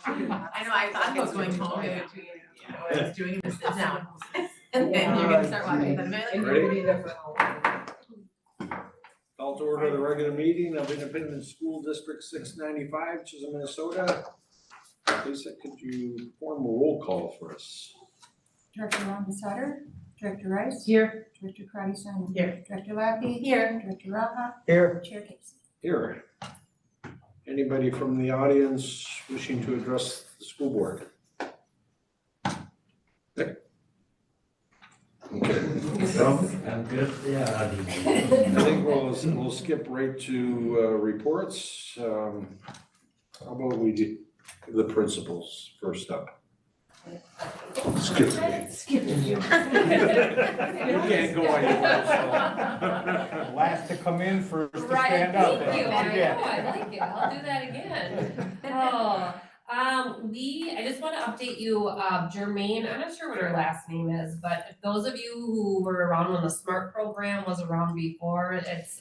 I know, I thought I was going home and I was doing a sit down. And then you're gonna start watching them. Call to order the regular meeting of Independent School District 695, Chisholm, Minnesota. Lisa, could you form a roll call for us? Director Ron Sutter, Director Rice. Here. Director Karati Simon. Here. Director Lappy. Here. Director Raha. Here. Chair Casey. Here. Anybody from the audience wishing to address the school board? Okay. I'm good, yeah. I think we'll skip right to reports. How about we do the principals first up? Skip. Skipping you. You can't go anywhere, so. Last to come in, first to Right, stand up. thank you, That's what I you get. know, I like it, I'll do that again. Oh, I just wanna update you, Jermaine, I'm not sure what her last name is, but if those of you who were around when the SMART program was around before, it's,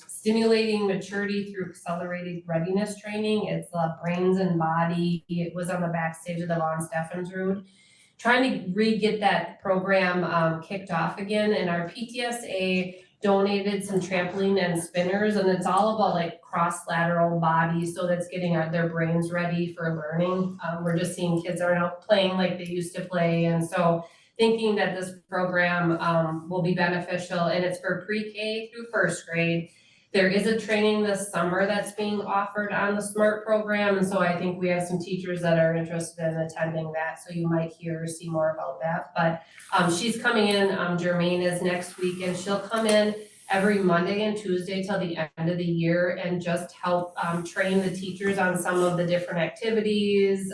stimulating maturity through accelerated readiness training, it's, brains and body, it was on the backstage of the Von Steffens Road. Trying to re-get that program, kicked off again, and our PTSA donated some trampoline and spinners, and it's all about like cross lateral bodies, so that's getting their brains ready for learning. We're just seeing kids aren't out playing like they used to play, and so thinking that this program will be beneficial, and it's for pre-K through first grade. There is a training this summer that's being offered on the SMART program, and so I think we have some teachers that are interested in attending that, so you might hear or see more about that. But she's coming in, Jermaine is next week, and she'll come in every Monday and Tuesday till the end of the year and just help train the teachers on some of the different activities,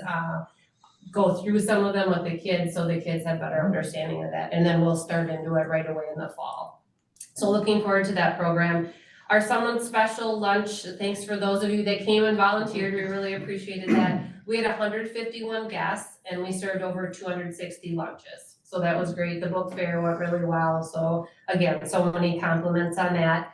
go through some of them with the kids so the kids have better understanding of that, and then we'll start into it right away in the fall. So looking forward to that program. Our summer special lunch, thanks for those of you that came and volunteered, we really appreciated that. We had 151 guests and we served over 260 lunches. So that was great, the book fair went really well, so again, so many compliments on that.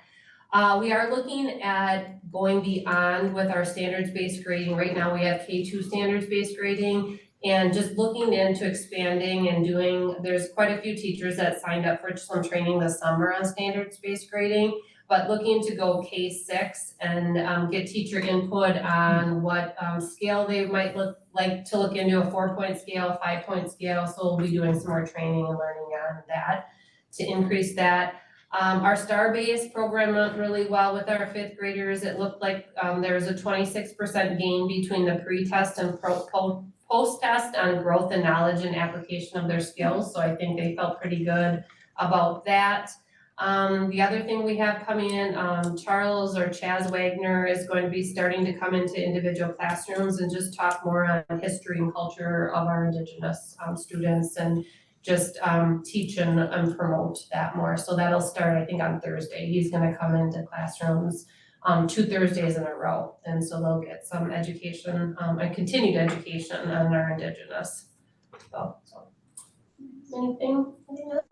We are looking at going beyond with our standards-based grading. Right now we have K2 standards-based grading and just looking into expanding and doing, there's quite a few teachers that signed up for some training this summer on standards-based grading, but looking to go K6 and get teacher input on what scale they might like to look into, a 4-point scale, 5-point scale, so we'll be doing some more training and learning on that to increase that. Our STAR-based program went really well with our 5th graders. It looked like there was a 26% gain between the pre-test and post-test on growth and knowledge and application of their skills, so I think they felt pretty good about that. The other thing we have coming in, Charles or Chaz Wagner is going to be starting to come into individual classrooms and just talk more on history and culture of our Indigenous students and just teach and promote that more. So that'll start, I think, on Thursday. He's gonna come into classrooms 2 Thursdays in a row. And so they'll get some education and continued education on our Indigenous. So. Anything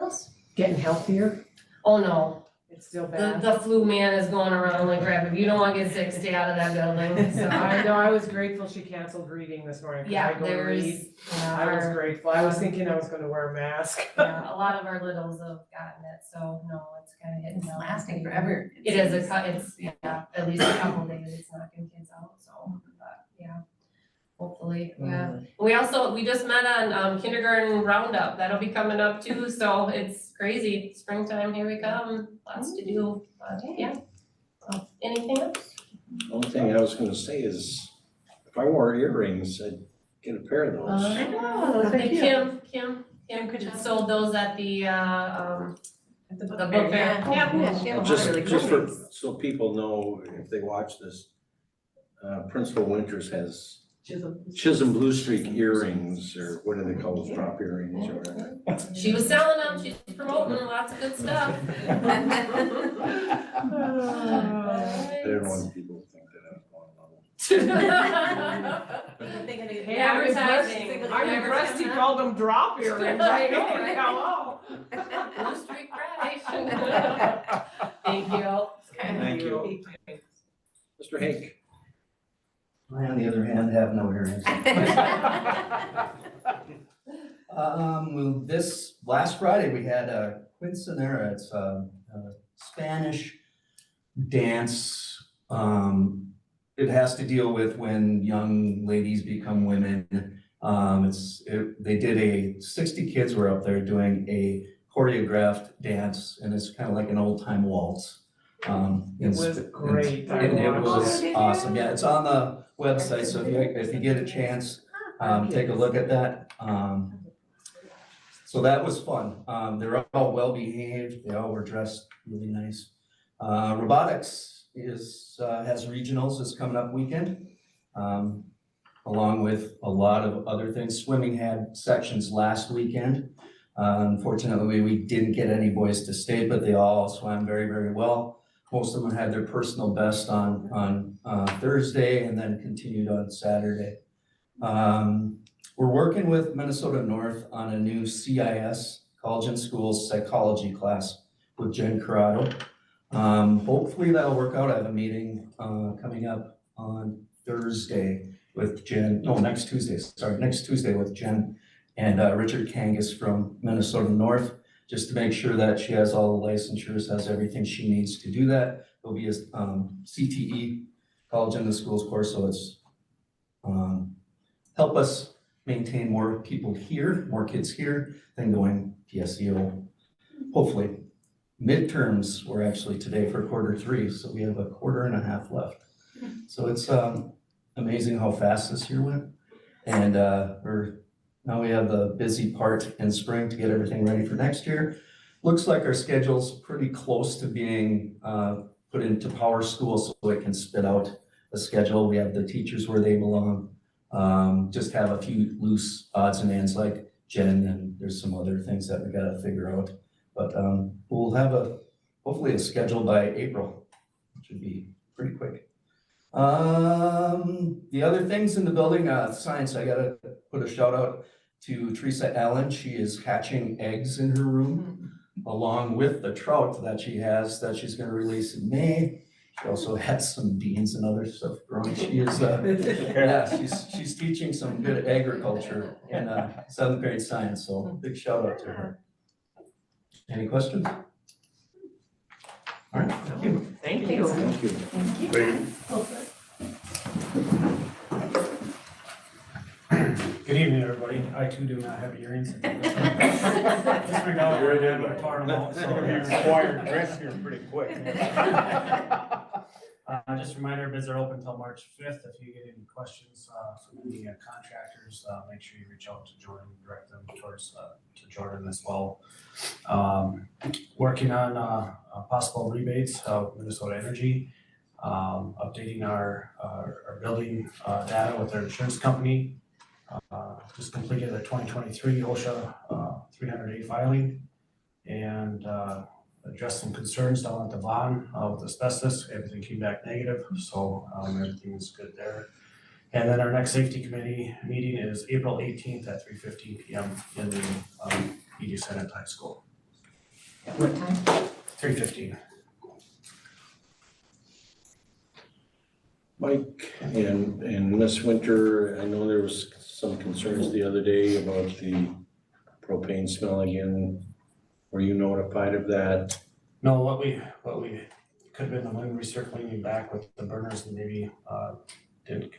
else? Getting healthier, Oh, no. it's still bad. The flu man is going around like crap. If you don't wanna get sick, stay out of that building, so. I know, I was grateful she canceled reading this morning, cause I Yeah, go read. there's, I was grateful, I was thinking I was gonna wear a mask. yeah, a lot of our littles have gotten it, so no, it's kinda hitting. It's them. lasting forever. It is, it's, yeah, at least a couple days, it's knocking kids out, so, but, yeah. Hopefully, yeah. We just met on kindergarten roundup, that'll be coming up too, so it's crazy, springtime, here we come, lots to do, but, yeah. So, anything else? One thing I was gonna say is, if I wore earrings, I'd get a pair of those. I know, thank you. Kim sold those at the The book fair. Yeah. Just for, so people know, if they watch this, Principal Winters has Chisholm Blue Streak earrings, or what do they call those, drop earrings or whatever. She was selling them, she's promoting lots of good stuff. I didn't want people to think that I was going level. Hey, Advertising. I'm impressed he called them drop earrings, I know, hello. Blue Streak Fresh. Thank you. Thank you. Mr. Hank. I, on the other hand, have no earrings. Well, this last Friday, we had a quinceanera. It's a Spanish dance. It has to deal with when young ladies become women. They did 60 kids were up there doing a choreographed dance, and it's kind of like an old time waltz. It was great. And it was did you? awesome. Yeah, it's on the website, so if you get a chance, take a look at that. So that was fun. They're all well behaved. They all were dressed really nice. Robotics has regionals this coming up weekend, along with a lot of other things. Swimming had sections last weekend. Unfortunately, we didn't get any boys to state, but they all swam very, very well. Most of them had their personal best on Thursday and then continued on Saturday. We're working with Minnesota North on a new CIS, College and Schools Psychology class with Jen Corrado. Hopefully that'll work out. I have a meeting coming up on Thursday with Jen, next Tuesday with Jen and Richard Kangas from Minnesota North, just to make sure that she has all the licensures, has everything she needs to do that. It'll be a CTE, College and the Schools course, so it's help us maintain more people here, more kids here than going PSEO. Hopefully. Midterms were actually today for Q3, so we have a quarter and a half left. So it's amazing how fast this year went. And now we have the busy part in spring to get everything ready for next year. Looks like our schedule's pretty close to being put into Power School so it can spit out a schedule. We have the teachers where they belong. Just have a few loose odds and ends like Jen, and there's some other things that we gotta figure out. But we'll have hopefully a schedule by April, which would be pretty quick. The other things in the building, science, I gotta put a shout out to Teresa Allen. She is hatching eggs in her room along with the trout that she has that she's gonna release in May. She also has some beans and other stuff growing. She is, she's teaching some good agriculture in 7th grade science, so big shout out to her. Any questions? All right, thank you. Thank you. Thank you. Good evening, everybody. I too do not have earrings. Disregard, Very I'm good. gonna tar them out, so You're required to dress here pretty quick. just a reminder, bids are open until March 5th. If you get any questions from any contractors, make sure you reach out to Jordan, direct them towards to Jordan as well. Working on possible rebates of Minnesota Energy, updating our building data with their insurance company. Just completed the 2023 OSHA 300A filing and addressed some concerns down at the Vaughn with asbestos. Everything came back negative, so everything is good there. And then our next safety committee meeting is April 18th at 3:15 p.m. in the ED Senate High School. At what time? 3:15. Mike and Miss Winter, I know there was some concerns the other day about the propane smell again. Were you notified of that? No, what we could have been the wind recirculating back with the burners and maybe didn't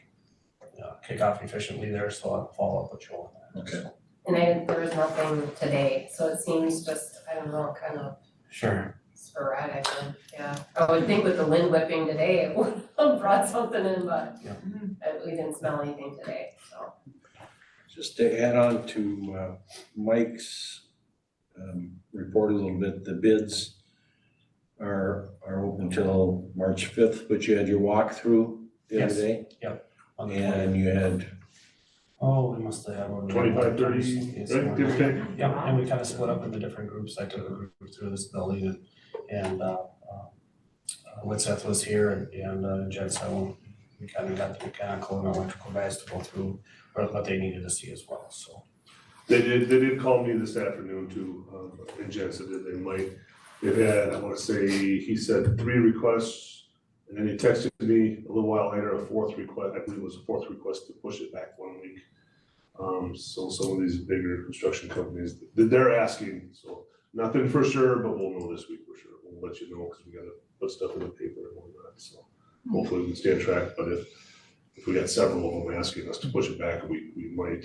kick off efficiently there, so I'll follow up with you on that. Okay. And there was nothing today, so it seems just, I don't know, kind of Sure. sporadic, and, yeah. I would think with the wind whipping today, it would have brought something in, but Yeah. we didn't smell anything today, so. Just to add on to Mike's report a little bit, the bids are open until March 5th, but you had your walkthrough the other Yes. day? Yep. On the And you had, Oh, we must have had one. 25, 30, Yes, right, give or take? Yeah, and we kind of split up into different groups. I took a group through this building and Winseth was here and Jen Settle. We kind of got the mechanical and electrical guys to go through what they needed to see as well, so. They did call me this afternoon too, and Jen said that they might, they've had, I wanna say, he said 3 requests, And then he texted me a little while later, a fourth request, I believe it was a fourth request to push it back 1 week. So some of these bigger construction companies, they're asking, so nothing for sure, but we'll know this week for sure. We'll let you know, because we gotta put stuff in the paper and whatnot, so hopefully we can stay on track, but if we got several of them asking us to push it back, we might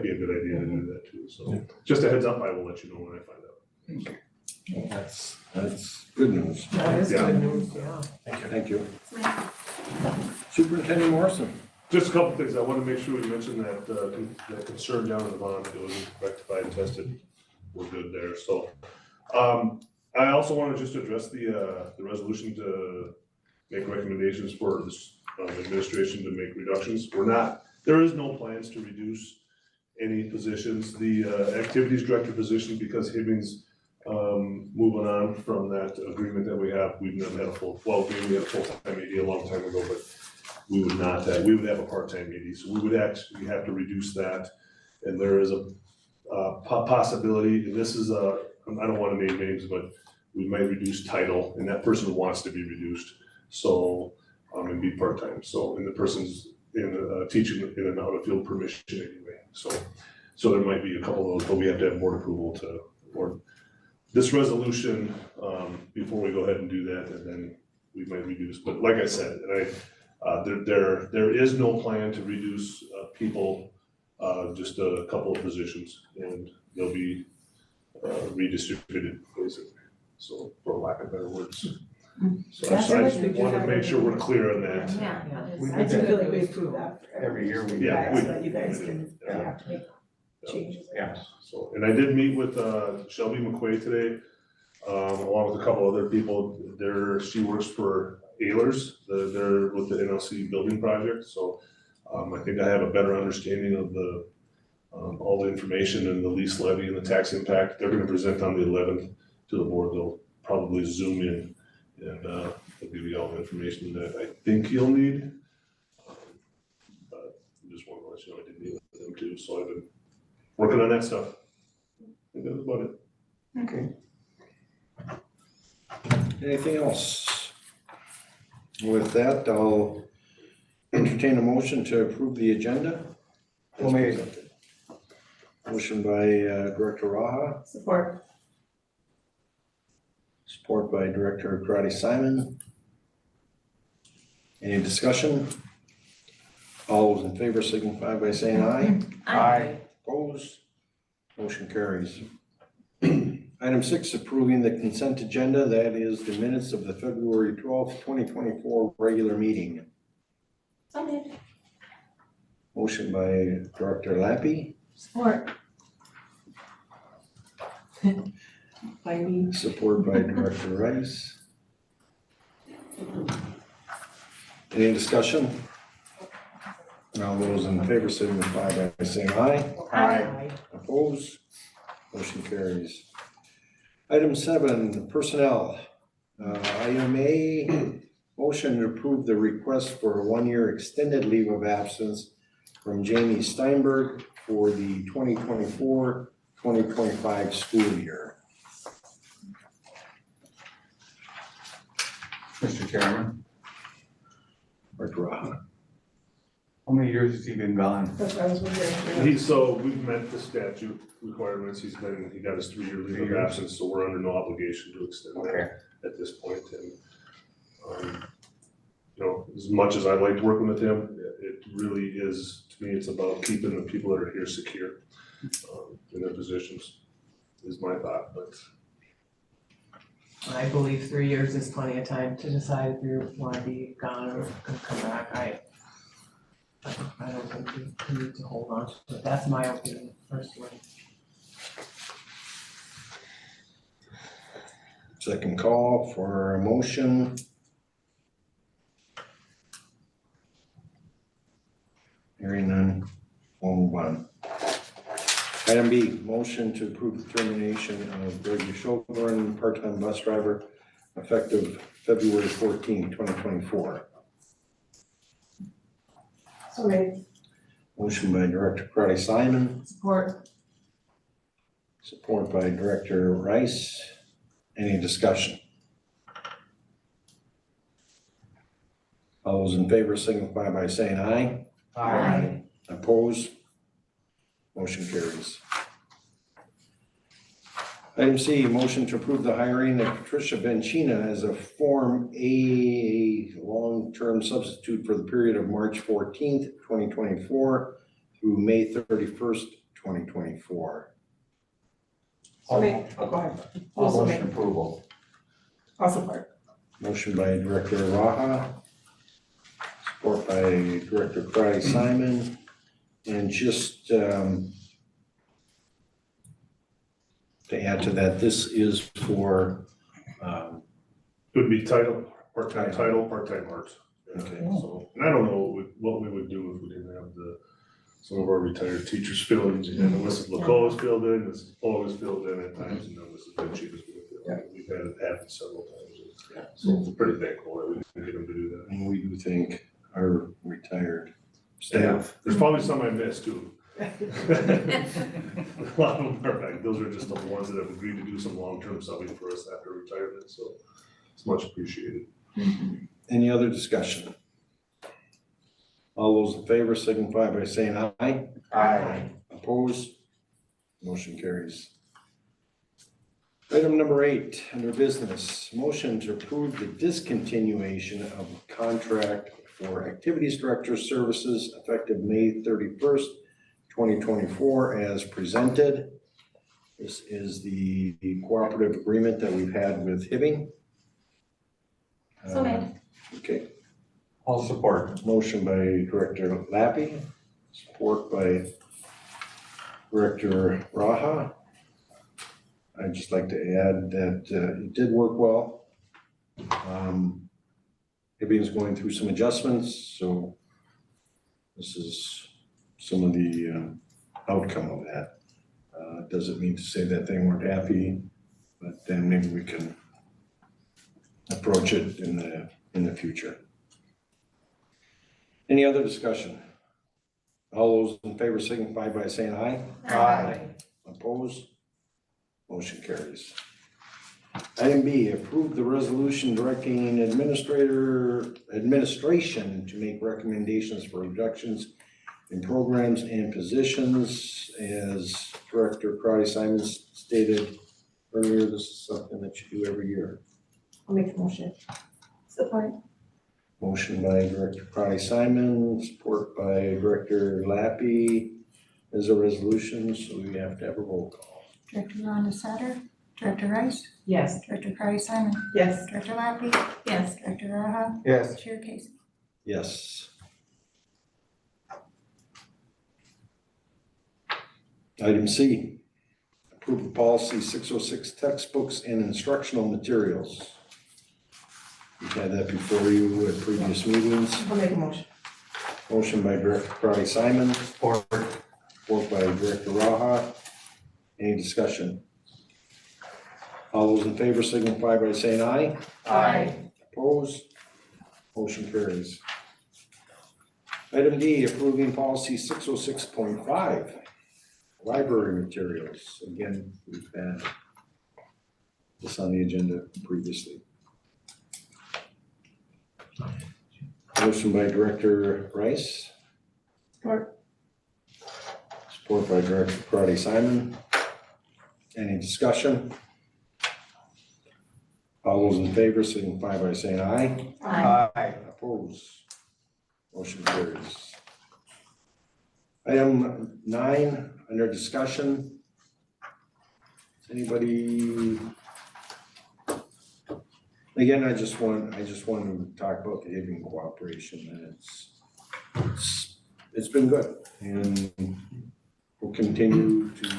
be a good idea to do that too, so just a heads up, I will let you know when I find out. That's good news. That is Yeah. good news, yeah. Thank you. Superintendent Morrison. Just a couple things, I wanna make sure we mention that, that concern down in the bond, it was rectified and tested, we're good there, so. I also wanna just address the resolution to make recommendations for this, administration to make reductions. There is no plans to reduce any positions, the, activities director position, because Hibbing's, moving on from that agreement that we have, we've never had a we had a full-time AD a long time ago, but we would not have, we would have a part-time AD, so we would actually have to reduce that. And there is a possibility, and this is I don't wanna name names, but we might reduce title, and that person wants to be reduced, so, and be part-time, so, and the person's in, teaching in an out-of-field permission anyway, so there might be a couple of those, but we have to have board approval or this resolution, before we go ahead and do that, and then we might reduce, but like I said, there is no plan to reduce, people, just a couple of positions, and they'll be, redistributed, basically, so, for lack of better words. So I just want to make sure we're clear on that. Yeah. I do feel like we approve that Every year we. Yeah, so that you guys can, Yeah. have to make changes. Yeah. So, and I did meet with Shelby McQuay today, along with a couple other people. She works for Ehlers, they're with the NLC building project, so I think I have a better understanding of the all the information and the lease levy and the tax impact. They're gonna present on the 11th to the board. They'll probably zoom in and they'll give you all the information that I think you'll need. But I just wanted to let you know I did meet with them too, so I've been working on that stuff. I think that's about it. Okay. Anything else? With that, I'll entertain a motion to approve the agenda. as presented. Motion by Director Raha, Support. support by Director Karati Simon. Any discussion? All those in favor signify by saying aye. Aye. Opposed? Motion carries. Item 6, approving the consent agenda. That is the minutes of the February 12th, 2024 regular meeting. So moved. Motion by Director Lappy, Support. By me. support by Director Rice. Any discussion? All those in favor signify by saying aye. Aye. Opposed? Motion carries. Item 7, personnel. Item A, motion to approve the request for a 1-year extended leave of absence from Jamie Steinberg for the 2024-2025 school year. Mr. Chairman, Director Raha. how many years has he been gone? That's what I was wondering. So we've met the statute requirements. He got his 3-year leave 3 of years. absence, so we're under no obligation to extend that Okay. at this point. And, you know, as much as I liked working with him, it really is, to me, it's about keeping the people that are here secure in their positions, is my thought, but. I believe 3 years is plenty of time to decide if you wanna be gone or gonna come back. I don't think we need to hold on to it. That's my opinion personally. Second call for a motion. Hearing none, we'll move on. Item B, motion to approve the termination of Greg Schulborn, part-time bus driver, effective February 14, 2024. So made. Motion by Director Karati Simon, Support. support by Director Rice. Any discussion? All those in favor signify by saying aye. Aye. Opposed? Motion carries. Item C, motion to approve the hiring of Patricia Benchina as a Form A long-term substitute for the period of March 14th, 2024 through May 31st, 2024. So made. Oh, go ahead. All Also motion made. approval. I'll support. Motion by Director Raha, support by Director Crowdy Simon. And just to add to that, this is for, It would be part-time, part-time arts. Yeah, Okay. So, and I don't know what we would do if we didn't have some of our retired teachers fill in, and Mrs. LaCoe is filled in, Mrs. Paul is filled in at times, and then Mrs. Vinci is filled in. We've had it happen several times. So we're pretty thankful that we can get them to do that. and we do thank our retired staff. There's probably some I missed too. A lot of them are back, those are just the ones that have agreed to do some long-term subbing for us after retirement, so it's much appreciated. Any other discussion? All those in favor signify by saying aye. Aye. Opposed? Motion carries. Item number 8, under business, motion to approve the discontinuation of contract for activities director services effective May 31st, 2024 as presented. This is the cooperative agreement that we've had with Hibbing. So made. Okay, All support. motion by Director Lappy, support by Director Raha. I'd just like to add that it did work well. Hibbing's going through some adjustments, so this is some of the outcome of that. Doesn't mean to say that they weren't happy, but then maybe we can approach it in the future. Any other discussion? All those in favor signify by saying aye. Aye. Opposed? Motion carries. Item B, approve the resolution directing administration to make recommendations for reductions in programs and positions. As Director Crowdy Simon stated earlier, this is something that you do every year. I'll make the motion. Support. Motion by Director Crowdy Simon, support by Director Lappy. As a resolution, so we have to have a roll call. Director Rhonda Satter, Director Rice, Yes. Director Crowdy Simon, Yes. Director Lappy, Yes. Director Raha, Yes. Chair Casey. Yes. Item C, approve of policy 606 textbooks and instructional materials. We've had that before you at previous meetings. I'll make a motion. Motion by Director Crowdy Simon, Support. support by Director Raha. Any discussion? All those in favor signify by saying aye. Aye. Opposed? Motion carries. Item D, approving policy 606.5, library materials. Again, we've had this on the agenda previously. Motion by Director Rice. Support. Support by Director Crowdy Simon. Any discussion? All those in favor signify by saying aye. Aye. Opposed? Motion carries. Item 9, under discussion. Does anybody? Again, I just want to talk about the Hibbing cooperation, and it's been good, and we'll continue to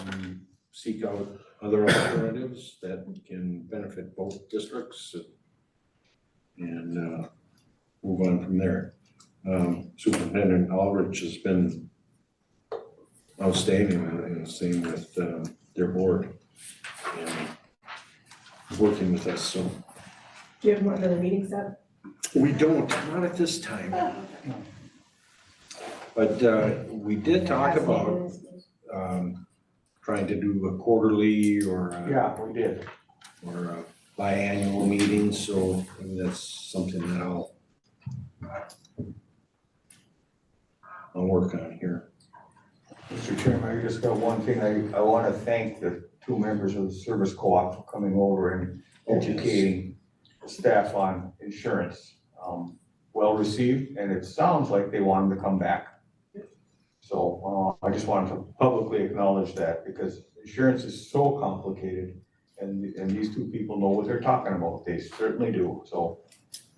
seek out other alternatives that can benefit both districts and move on from there. Superintendent Aldrich has been outstanding, and same with their board and working with us, so. Do you have another meeting set? We don't, not at this time, but we did talk about trying to do a quarterly or Yeah, we did. or a biannual meeting, so maybe that's something that I'll I'll work on here. Mr. Chairman, I just got one thing. I want to thank the two members of the service co-op for coming over and educating the staff on insurance. Well received, and it sounds like they want them to come back. So I just wanted to publicly acknowledge that because insurance is so complicated and these two people know what they're talking about. They certainly do. So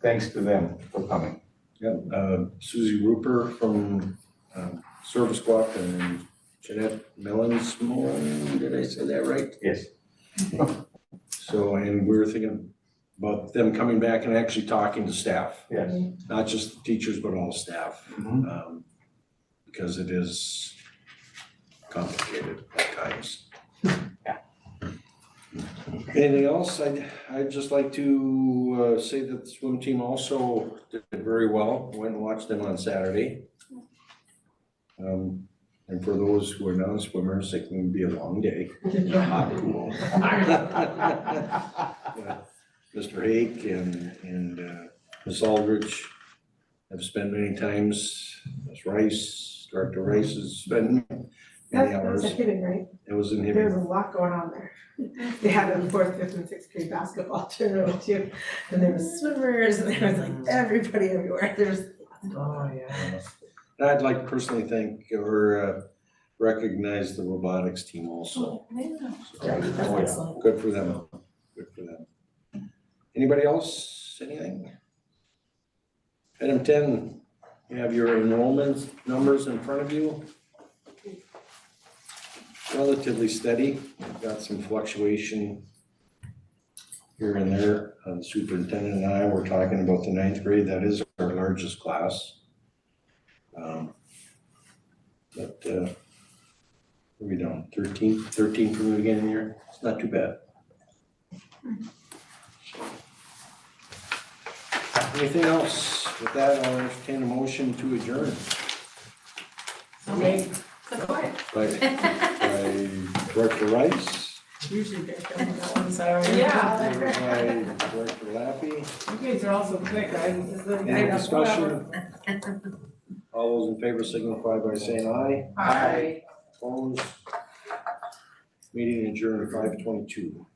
thanks to them for coming. Yep, Susie Rupert from Service Co-op and Jeanette Mellons, did I say that right? Yes. So, and we were thinking about them coming back and actually talking to staff, Yes. not just the teachers, but all staff. Mhm. Because it is complicated at times. Anything else? I'd just like to say that the swim team also did very well. Went and watched them on Saturday. And for those who are non-swimmers, it can be a long day. Hot pool. Mr. Hake and Ms. Aldrich have spent many times. Ms. Rice, Director Rice has spent many That was hours. a Hibbing, right? It was in There was Hibbing. a lot going on there. They had a fourth, fifth, and sixth grade basketball tournament too. And there was swimmers and there was like everybody everywhere. There was. Oh, yeah. And I'd like to personally thank or recognize the robotics team also. That's excellent. Good for them, good for them. Anybody else, anything? Item 10, you have your enrollment numbers in front of you. Relatively steady, we've got some fluctuation here and there. The superintendent and I were talking about the ninth grade, that is our largest class. But what are we doing, 13 from the beginning of the year? It's not too bad. Anything else? With that, I'll entertain a motion to adjourn. Okay. Support. By Director Rice, Usually they're coming that one, sorry. Yeah. seconded by Director Lappy. You guys are all so quick, guys. This is the- Any discussion? All those in favor signify by saying aye. Aye. Opposed? Meeting adjourned at 5:22.